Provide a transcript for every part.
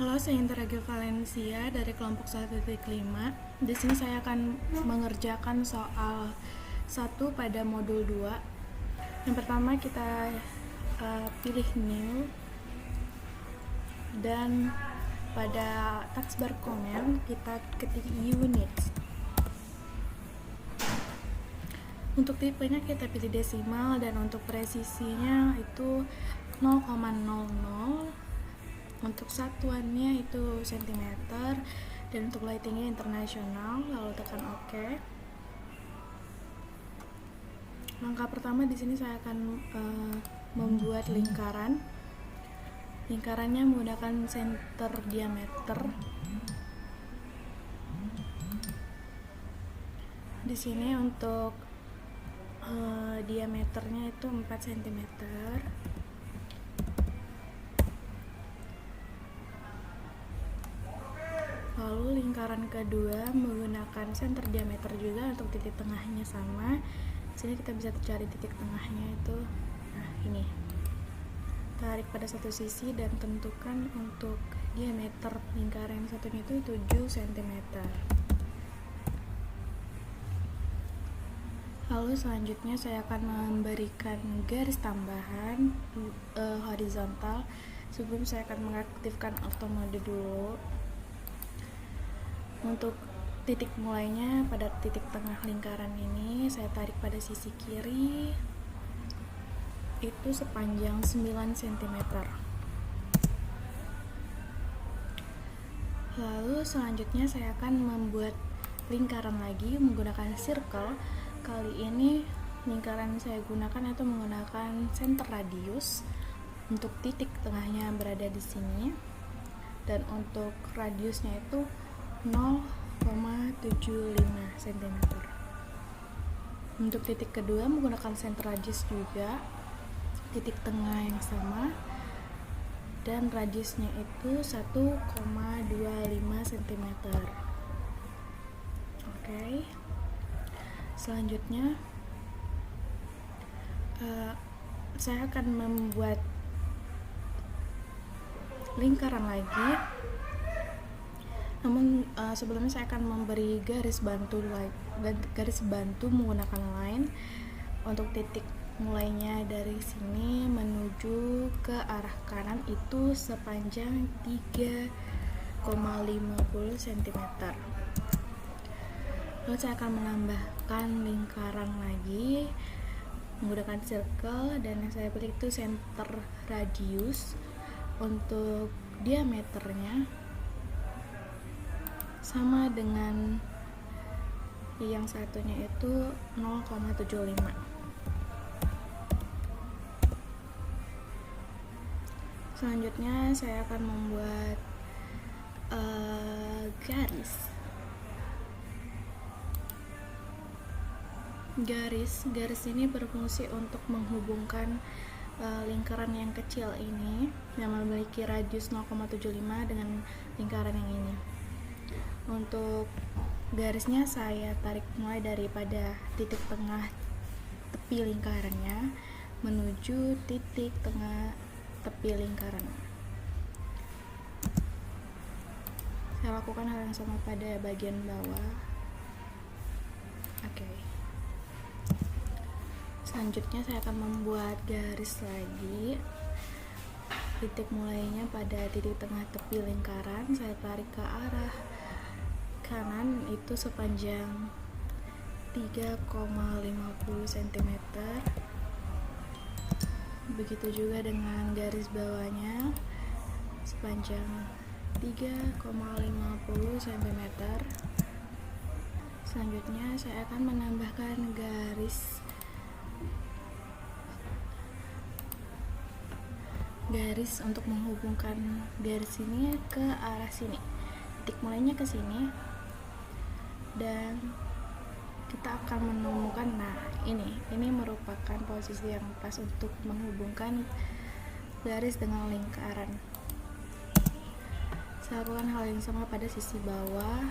Halo, saya Indra Gil Valencia dari kelompok 1.5. Di sini saya akan mengerjakan soal 1 pada modul 2. Yang pertama kita pilih new, dan pada taskbar komen kita ketik units. Untuk tipenya kita pilih desimal, dan untuk presisinya itu 0,00. Untuk satuannya itu cm, dan untuk lightingnya internasional. Lalu tekan OK. Langkah pertama di sini saya akan membuat lingkaran. Lingkarannya menggunakan center diameter. Di sini untuk diameternya itu 4 cm. Lalu lingkaran kedua menggunakan center diameter juga, untuk titik tengahnya sama. Di sini kita bisa cari titik tengahnya itu, ini. Tarik pada satu sisi dan tentukan untuk diameter lingkaran yang satunya itu 7 cm. Lalu selanjutnya saya akan memberikan garis tambahan horizontal. Sebelum saya akan mengaktifkan auto mode dulu. Untuk titik mulainya pada titik tengah lingkaran ini, saya tarik pada sisi kiri itu sepanjang 9 cm. Lalu selanjutnya saya akan membuat lingkaran lagi menggunakan circle. Kali ini lingkaran saya gunakan itu menggunakan center radius. Untuk titik tengahnya berada di sini, dan untuk radiusnya itu 0,75 cm. Untuk titik kedua menggunakan center radius juga, titik tengah yang sama, dan radiusnya itu 1,25 cm. Oke. Selanjutnya saya akan membuat lingkaran lagi. Namun sebelumnya saya akan memberi garis bantu menggunakan line. Untuk titik mulainya dari sini menuju ke arah kanan itu sepanjang 3,50 cm. Lalu saya akan menambahkan lingkaran lagi menggunakan circle, dan yang saya pilih itu center radius. Untuk diameternya sama dengan yang satunya itu 0,75. Selanjutnya saya akan membuat garis ini berfungsi untuk menghubungkan lingkaran yang kecil ini yang memiliki radius 0,75 dengan lingkaran yang ini. Untuk garisnya saya tarik mulai daripada titik tengah tepi lingkarannya menuju titik tengah tepi lingkaran. Saya lakukan hal yang sama pada bagian bawah. Oke. Selanjutnya saya akan membuat garis lagi. Titik mulainya pada titik tengah tepi lingkaran, saya tarik ke arah kanan itu sepanjang 3,50 cm. Begitu juga dengan garis bawahnya sepanjang 3,50 cm. Selanjutnya saya akan menambahkan garis untuk menghubungkan garis ini ke arah sini. Titik mulainya ke sini, dan kita akan menemukan ini merupakan posisi yang pas untuk menghubungkan garis dengan lingkaran. Saya lakukan hal yang sama pada sisi bawah.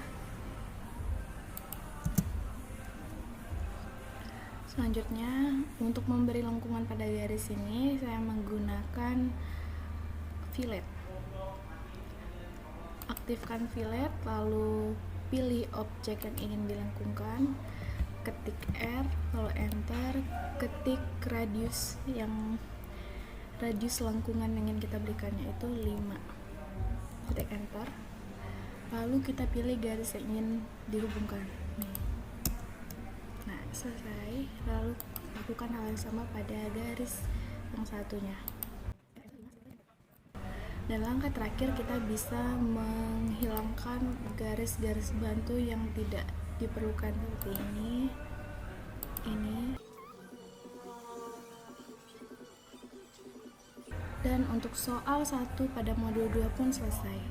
Selanjutnya, untuk memberi lengkungan pada garis ini, saya menggunakan fillet. aktifkan fillet, lalu pilih objek yang ingin dilengkungkan, ketik R, lalu enter, ketik radius lengkungan yang ingin kita berikannya itu 5, ketik enter, lalu kita pilih garis yang ingin dihubungkan. Nah, selesai. Lalu lakukan hal yang sama pada garis yang satunya. Dan langkah terakhir, kita bisa menghilangkan garis-garis bantu yang tidak diperlukan seperti ini. Dan untuk soal 1 pada modul 2 pun selesai.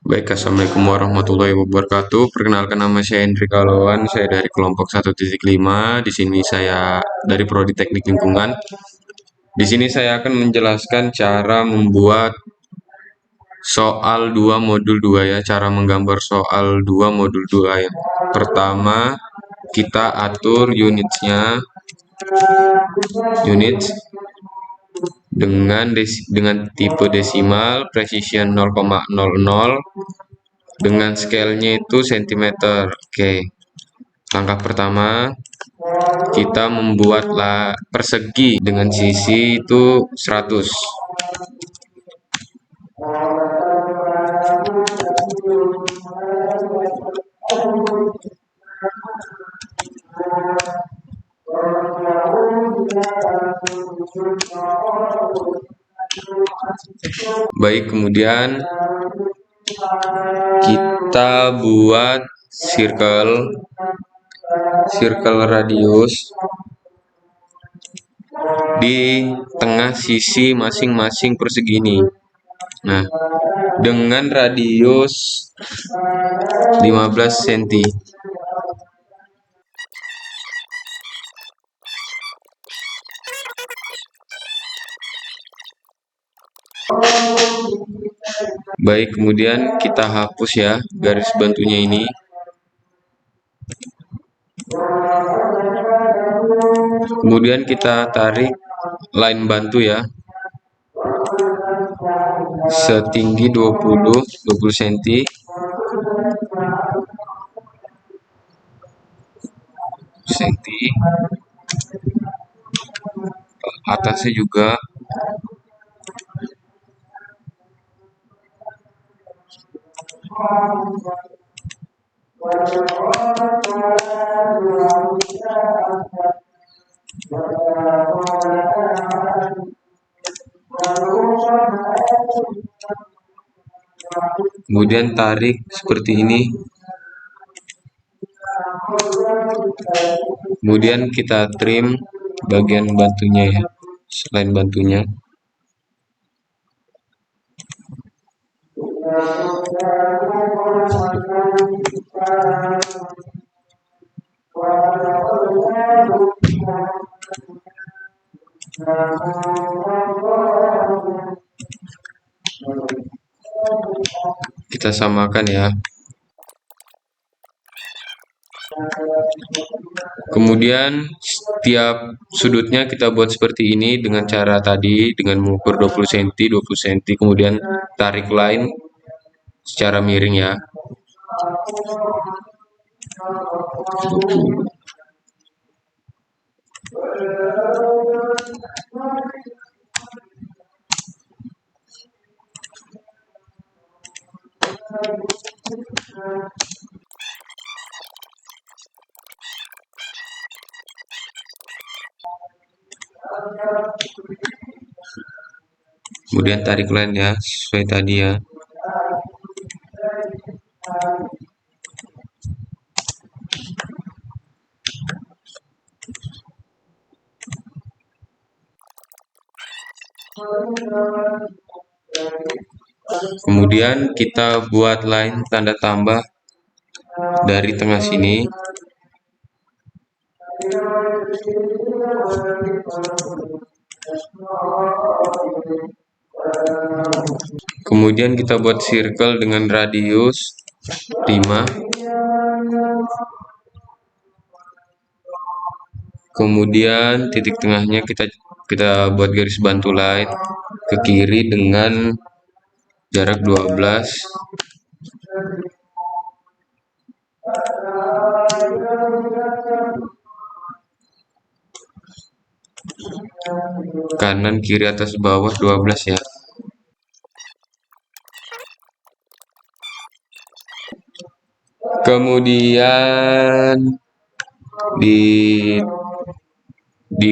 Baik, Assalamualaikum warahmatullahi wabarakatuh. Perkenalkan, nama saya Hendrik Alawan, saya dari kelompok 1.5. Di sini saya dari Prodi Teknik Lingkungan. Di sini saya akan menjelaskan cara membuat soal 2 modul 2 ya, cara menggambar soal 2 modul 2 ya. Pertama, kita atur unit dengan tipe desimal, precision 0,00, dengan scale-nya itu cm. Oke. Langkah pertama, kita membuatlah persegi dengan sisi itu 100. Baik, kemudian kita buat circle radius di tengah sisi masing-masing persegi ini. Nah, dengan radius 15 cm. Baik, kemudian kita hapus ya garis bantunya ini. Kemudian kita tarik line bantu ya, setinggi 20 cm. Atasnya juga. Kemudian tarik seperti ini. Kemudian kita trim bagian bantunya ya, selain bantunya. Kita samakan ya. Kemudian setiap sudutnya kita buat seperti ini dengan cara tadi, dengan mengukur 20 cm, kemudian tarik line secara miring ya. Kemudian tarik line ya, sesuai tadi ya. Kemudian kita buat line tanda tambah dari tengah sini. Kemudian kita buat circle dengan radius 5. Kemudian titik tengahnya kita buat garis bantu line ke kiri dengan jarak 12, kanan kiri atas bawah 12 ya. Kemudian di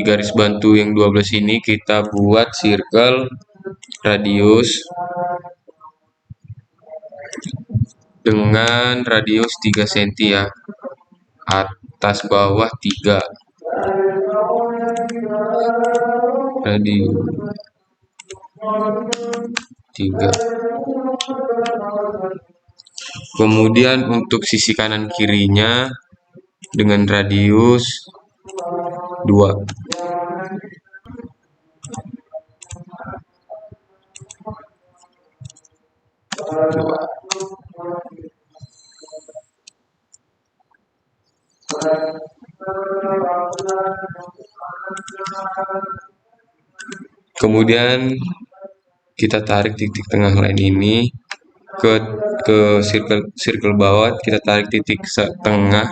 garis bantu yang 12 ini kita buat circle radius dengan radius 3 cm ya, atas bawah 3, radius 3. Kemudian untuk sisi kanan kirinya dengan radius 2. Kemudian kita tarik titik tengah line ini ke circle bawah, kita tarik titik tengah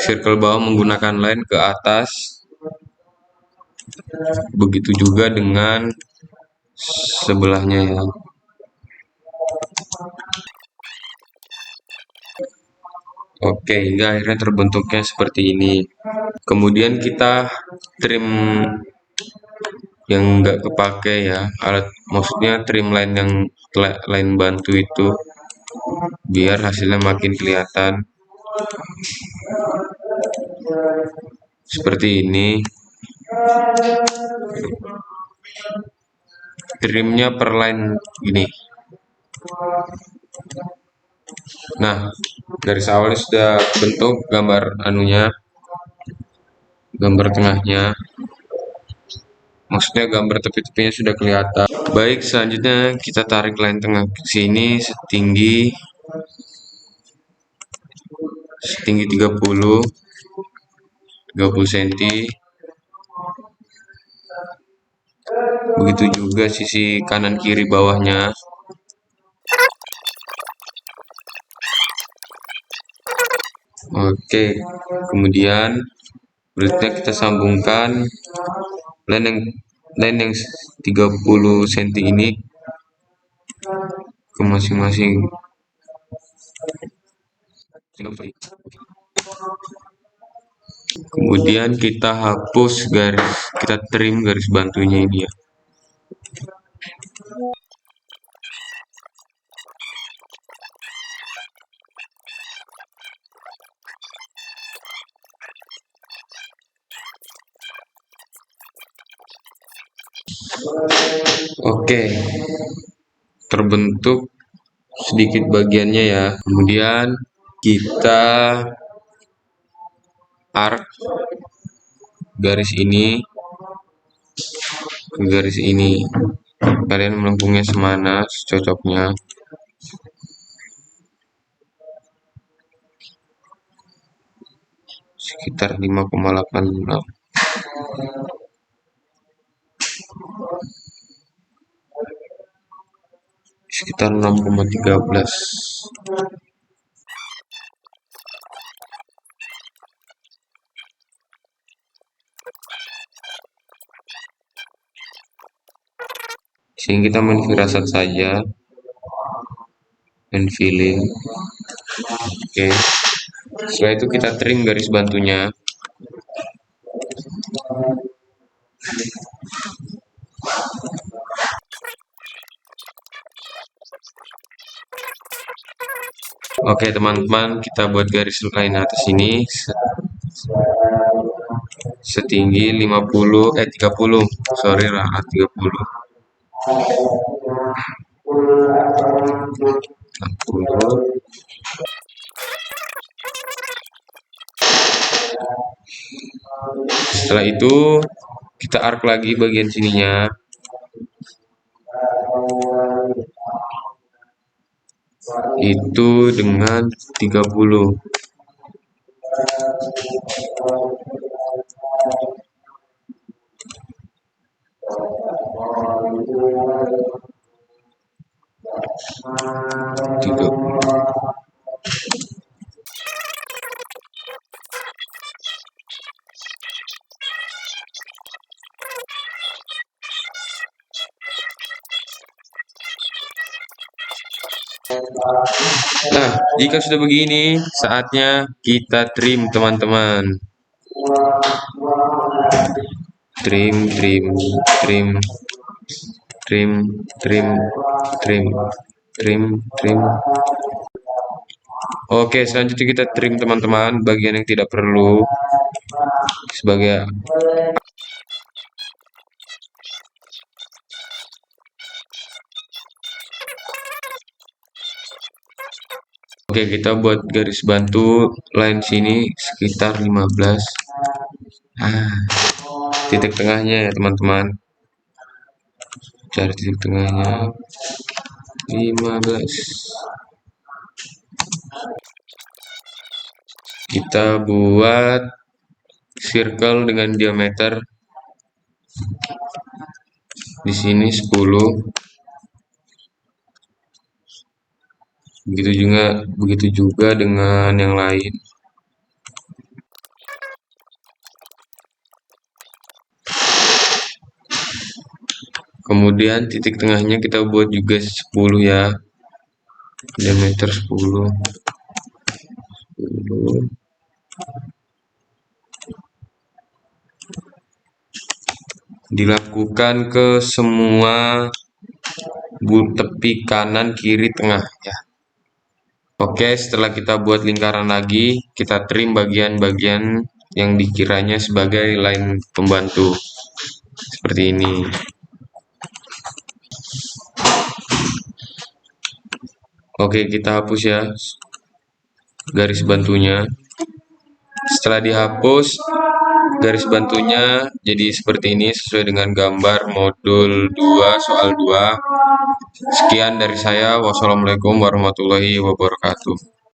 circle bawah menggunakan line ke atas. Begitu juga dengan sebelahnya ya. Oke, hingga akhirnya terbentuknya seperti ini. Kemudian kita trim yang nggak kepake ya, maksudnya trim line yang line bantu itu, biar hasilnya makin kelihatan seperti ini. Trimnya per line gini. Nah, garis awalnya sudah bentuk gambar anunya, gambar tengahnya, maksudnya gambar tepi-tepinya sudah kelihatan. Baik, selanjutnya kita tarik line tengah ke sini setinggi 30 cm. Begitu juga sisi kanan kiri bawahnya. Oke, kemudian berikutnya kita sambungkan line yang 30 cm ini ke masing-masing. Kemudian kita hapus kita trim garis bantunya ini ya. Oke, terbentuk sedikit bagiannya ya. Kemudian kita arc garis ini ke garis ini. Kalian melengkungnya semana secocoknya. Sekitar 5,86. Sekitar 6,13. Sehingga kita main firasat saja, main feeling. Oke, setelah itu kita trim garis bantunya. Oke teman-teman, kita buat garis line atas ini setinggi 30, sorry lah, 30. 60. Setelah itu kita arc lagi bagian sininya. Itu dengan 30. 30. Nah, jika sudah begini, saatnya kita trim, teman-teman. Trim, trim, trim, trim, trim, trim, trim, trim. Oke, selanjutnya kita trim, teman-teman, bagian yang tidak perlu sebagai. Oke, kita buat garis bantu line sini sekitar 15. Titik tengahnya ya, teman-teman. Cari titik tengahnya 15. Kita buat circle dengan diameter di sini 10. Begitu juga dengan yang lain. Kemudian titik tengahnya kita buat juga 10 ya. Diameter 10. Dilakukan ke semua tepi kanan, kiri, tengah ya. Oke, setelah kita buat lingkaran lagi, kita trim bagian-bagian yang dikiranya sebagai line pembantu. Seperti ini. Oke, kita hapus ya garis bantunya. Setelah dihapus, garis bantunya jadi seperti ini sesuai dengan gambar modul 2 soal 2. Sekian dari saya. Wassalamualaikum warahmatullahi wabarakatuh.